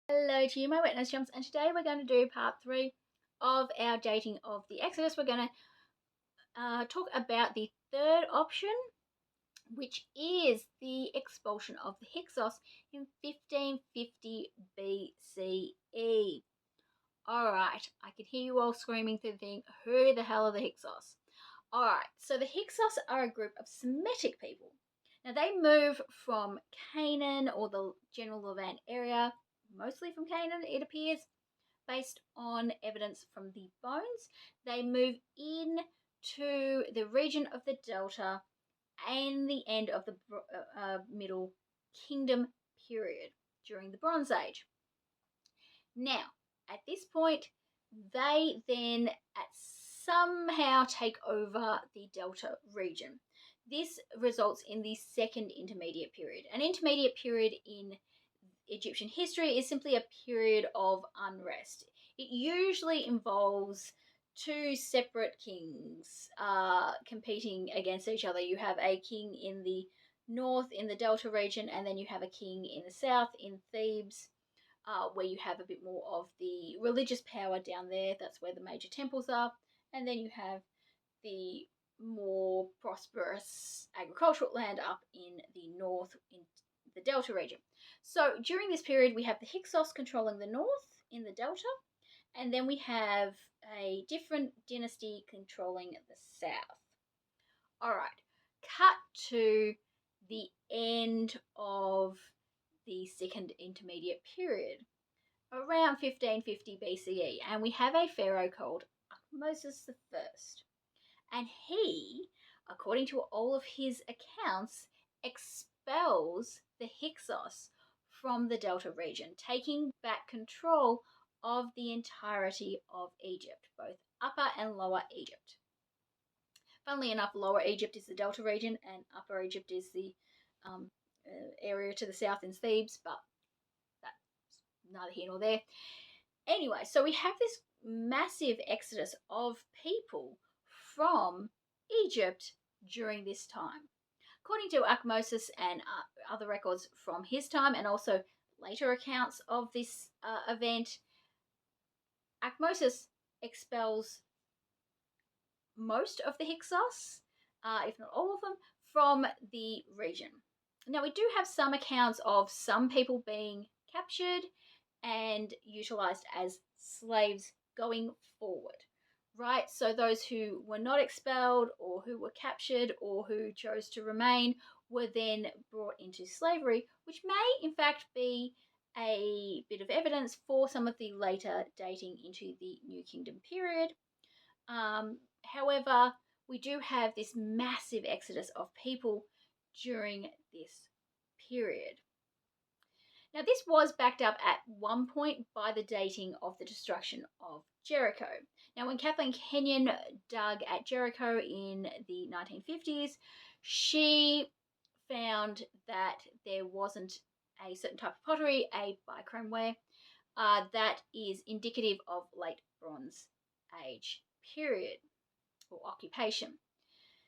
Hello to you, my witness chums, and today we're going to do part 3 of our dating of the Exodus. We're going to talk about the third option, which is the expulsion of the Hyksos in 1550 BCE. Alright, I can hear you all screaming through the thing, who the hell are the Hyksos? Alright, so the Hyksos are a group of Semitic people. Now they move from Canaan or the general Levant area, mostly from Canaan, it appears, based on evidence from the bones. They move in to the region of the Delta and the end of the Middle Kingdom period during the Bronze Age. Now, at this point, they then somehow take over the Delta region. This results in the Second Intermediate Period. An intermediate period in Egyptian history is simply a period of unrest. It usually involves two separate kings competing against each other. You have a king in the north in the Delta region, and then you have a king in the south in Thebes, where you have a bit more of the religious power down there. That's where the major temples are. And then you have the more prosperous agricultural land up in the north in the Delta region. So during this period, we have the Hyksos controlling the north in the Delta, and then we have a different dynasty controlling the south. All right, cut to the end of the Second Intermediate Period, around 1550 BCE, and we have a pharaoh called Moses I. And he, according to all of his accounts, expels the Hyksos from the Delta region, taking back control of the entirety of Egypt, both Upper and Lower Egypt. Funnily enough, Lower Egypt is the Delta region, and Upper Egypt is the area to the south in Thebes, but that's neither here nor there. Anyway, so we have this massive exodus of people from Egypt during this time. According to Ahmose and other records from his time, and also later accounts of this event, Ahmose expels most of the Hyksos, if not all of them, from the region. Now, we do have some accounts of some people being captured and utilized as slaves going forward, right? So those who were not expelled or who were captured or who chose to remain were then brought into slavery, which may in fact be a bit of evidence for some of the later dating into the New Kingdom period. However, we do have this massive exodus of people during this period. Now, this was backed up at one point by the dating of the destruction of Jericho. Now, when Kathleen Kenyon dug at Jericho in the 1950s, she found that there wasn't a certain type of pottery, a bichrome ware, that is indicative of late Bronze Age period or occupation.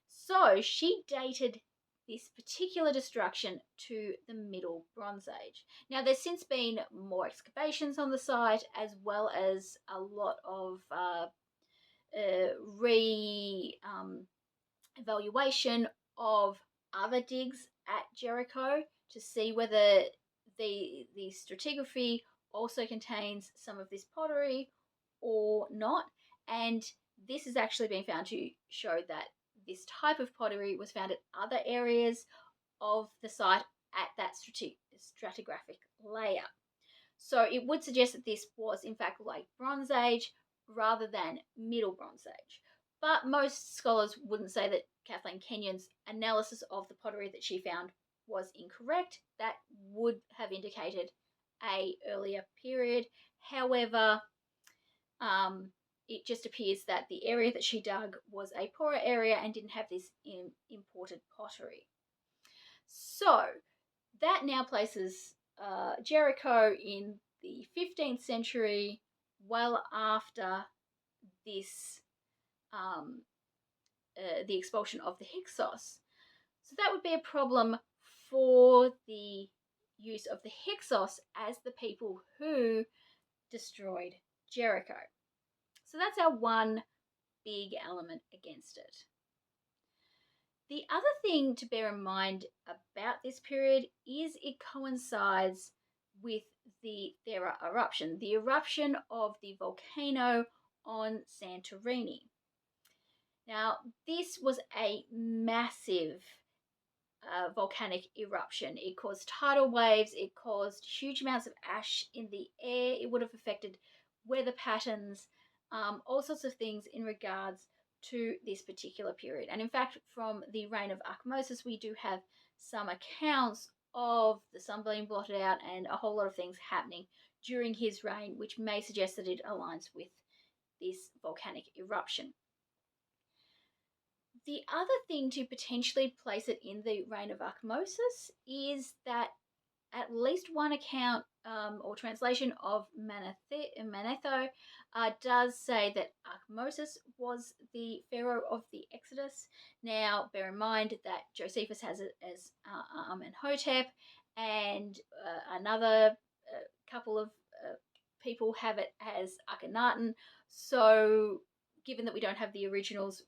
So she dated this particular destruction to the Middle Bronze Age. Now, there's since been more excavations on the site, as well as a lot of evaluation of other digs at Jericho to see whether the stratigraphy also contains some of this pottery or not. And this has actually been found to show that this type of pottery was found at other areas of the site at that stratigraphic layer. So it would suggest that this was in fact late Bronze Age rather than Middle Bronze Age. But most scholars wouldn't say that Kathleen Kenyon's analysis of the pottery that she found was incorrect. That would have indicated an earlier period. However, it just appears that the area that she dug was a poorer area and didn't have this imported pottery. So that now places Jericho in the 15th century, well after this the expulsion of the Hyksos. So that would be a problem for the use of the Hyksos as the people who destroyed Jericho. So that's our one big element against it. The other thing to bear in mind about this period is it coincides with the Thera eruption, the eruption of the volcano on Santorini. Now, this was a massive volcanic eruption. It caused tidal waves, it caused huge amounts of ash in the air, it would have affected weather patterns, all sorts of things in regards to this particular period. And in fact, from the reign of Hyksos, we do have some accounts of the sun being blotted out and a whole lot of things happening during his reign, which may suggest that it aligns with this volcanic eruption. The other thing to potentially place it in the reign of Hyksos is that at least one account or translation of Manetho does say that Hyksos was the pharaoh of the Exodus. Now, bear in mind that Josephus has it as Amenhotep, and another couple of people have it as Akhenaten. So, given that we don't have the originals,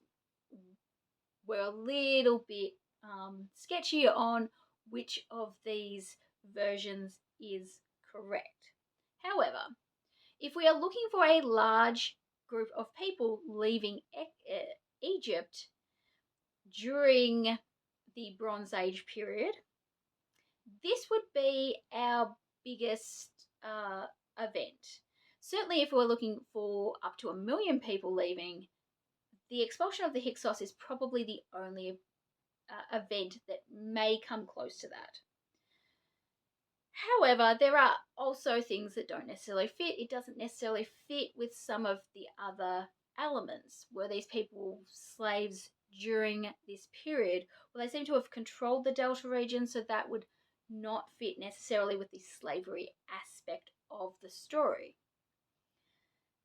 we're a little bit sketchy on which of these versions is correct. However, if we are looking for a large group of people leaving Egypt during the Bronze Age period, this would be our biggest event. Certainly, if we're looking for up to 1 million people leaving, the expulsion of the Hyksos is probably the only event that may come close to that. However, there are also things that don't necessarily fit. It doesn't necessarily fit with some of the other elements. Were these people slaves during this period? Well, they seem to have controlled the Delta region, so that would not fit necessarily with the slavery aspect of the story.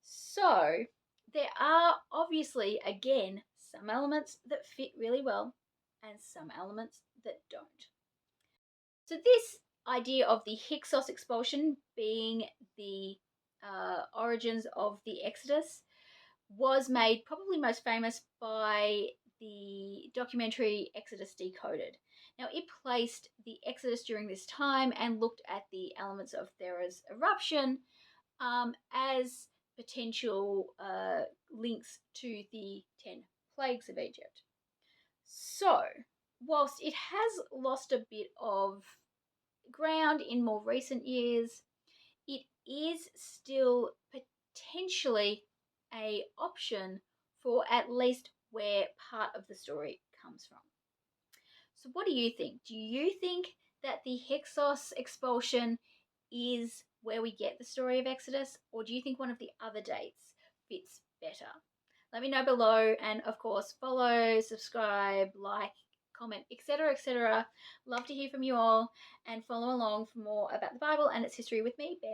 So, there are obviously, again, some elements that fit really well and some elements that don't. So this idea of the Hyksos expulsion being the origins of the Exodus was made probably most famous by the documentary Exodus Decoded. Now, it placed the Exodus during this time and looked at the elements of Thera's eruption as potential links to the 10 plagues of Egypt. So, whilst it has lost a bit of ground in more recent years, it is still potentially an option for at least where part of the story comes from. So what do you think? Do you think that the Hyksos expulsion is where we get the story of Exodus, or do you think one of the other dates fits better? Let me know below, and of course follow, subscribe, like, comment, etc., etc. Love to hear from you all, and follow along for more about the Bible and its history with me, Bear.